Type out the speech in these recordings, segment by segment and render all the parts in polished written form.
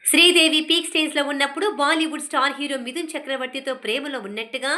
Sridevi peak స్టేజ్లో ఉన్నప్పుడు Bollywood star hero Mithun చక్రవర్తితో ప్రేమలో ఉన్నట్టుగా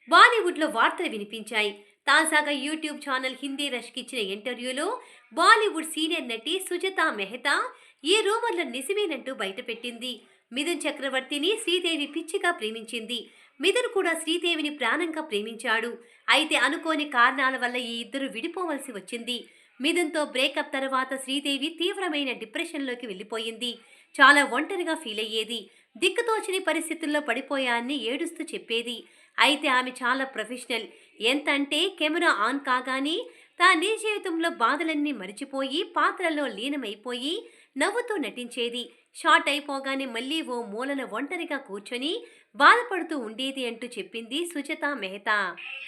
బాలీవుడ్లో వార్తలు వినిపించాయి. తాజాగా యూట్యూబ్ ఛానల్ హిందీ రష్కి ఇచ్చిన ఇంటర్వ్యూలో బాలీవుడ్ సీనియర్ నటి సుజతా మెహతా ఈ రూమర్లు నిజమేనంటూ బయటపెట్టింది. మిథున్ చక్రవర్తిని శ్రీదేవి పిచ్చిగా ప్రేమించింది. మిథున్ కూడా శ్రీదేవిని ప్రాణంగా ప్రేమించాడు. అయితే అనుకోని కారణాల వల్ల ఈ ఇద్దరు విడిపోవలసి వచ్చింది. మిథున్తో బ్రేకప్ తర్వాత శ్రీదేవి తీవ్రమైన డిప్రెషన్లోకి వెళ్ళిపోయింది. చాలా ఒంటరిగా ఫీల్ అయ్యేది. దిక్కుతోచని పరిస్థితుల్లో పడిపోయాన్ని ఏడుస్తూ చెప్పేది. అయితే ఆమె చాలా ప్రొఫెషనల్. ఎంత అంటే కెమెరా ఆన్ కాగానే తా నిజ జీవితంలో బాధలన్నీ మరిచిపోయి పాత్రలో లీనమైపోయి నవ్వుతూ నటించేది. షార్ట్ అయిపోగానే మళ్ళీ ఓ మూలన ఒంటరిగా కూర్చొని బాధపడుతూ ఉండేది అంటూ చెప్పింది సుజతా మెహతా.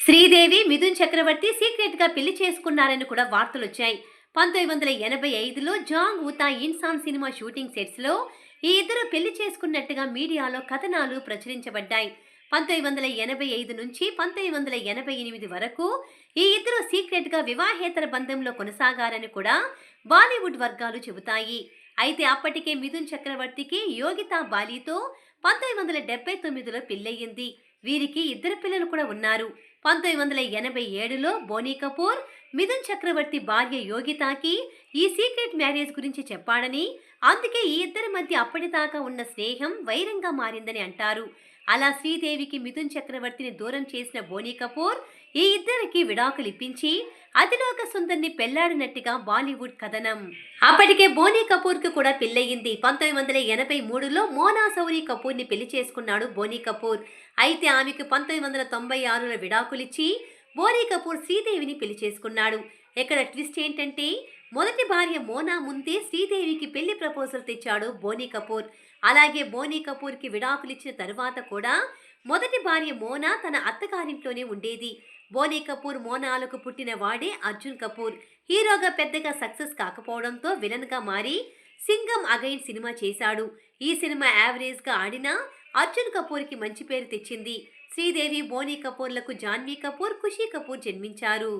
శ్రీదేవి మిథున్ చక్రవర్తి సీక్రెట్ గా పెళ్లి చేసుకున్నారని కూడా వార్తలొచ్చాయి. 1985లో జాంగ్ ఉతా ఇన్సాన్ సినిమా షూటింగ్ సెట్స్లో ఈ ఇద్దరు పెళ్లి చేసుకున్నట్టుగా మీడియాలో కథనాలు ప్రచురించబడ్డాయి. 1985 నుంచి 1988 వరకు ఈ ఇద్దరు సీక్రెట్గా వివాహేతర బంధంలో కొనసాగారని కూడా బాలీవుడ్ వర్గాలు చెబుతాయి. అయితే అప్పటికే మిథున్ చక్రవర్తికి యోగితా బాలీతో 1979లో పెళ్ళయింది. వీరికి ఇద్దరు పిల్లలు కూడా ఉన్నారు. 1987లో బోనీ కపూర్ మిథున్ చక్రవర్తి భార్య యోగితాకి ఈ సీక్రెట్ మ్యారేజ్ గురించి చెప్పాడని, అందుకే ఈ ఇద్దరి మధ్య అప్పటిదాకా ఉన్న స్నేహం వైరంగా మారిందని అంటారు. అలా శ్రీదేవికి మిథున్ చక్రవర్తిని దూరం చేసిన బోనీ కపూర్ ఈ ఇద్దరికి విడాకులు ఇప్పించి అతిలోక సుందర్ని పెళ్లాడినట్టుగా బాలీవుడ్ కథనం. అప్పటికే బోనీ కపూర్ కు కూడా పెళ్లయింది. 1983లో మోనా సౌరి కపూర్ ని పెళ్లి చేసుకున్నాడు బోనీ కపూర్. అయితే ఆమెకు 1996లో విడాకులిచ్చి బోనీ కపూర్ శ్రీదేవిని పెళ్లి చేసుకున్నాడు. ఇక్కడ ట్విస్ట్ ఏంటంటే మొదటి భార్య మోనా ముందే శ్రీదేవికి పెళ్లి ప్రపోజల్ తెచ్చాడు బోనీ కపూర్. అలాగే బోనీ కపూర్కి విడాకులిచ్చిన తరువాత కూడా మొదటి భార్య మోనా తన అత్తగారింట్లోనే ఉండేది. బోనీ కపూర్ మోనాలకు పుట్టిన వాడే అర్జున్ కపూర్. హీరోగా పెద్దగా సక్సెస్ కాకపోవడంతో విలన్గా మారి సింగం అగైన్ సినిమా చేశాడు. ఈ సినిమా యావరేజ్గా ఆడినా అర్జున్ కపూర్కి మంచి పేరు తెచ్చింది. శ్రీదేవి బోనీ కపూర్లకు జాన్వీ కపూర్, ఖుషీ కపూర్ జన్మించారు.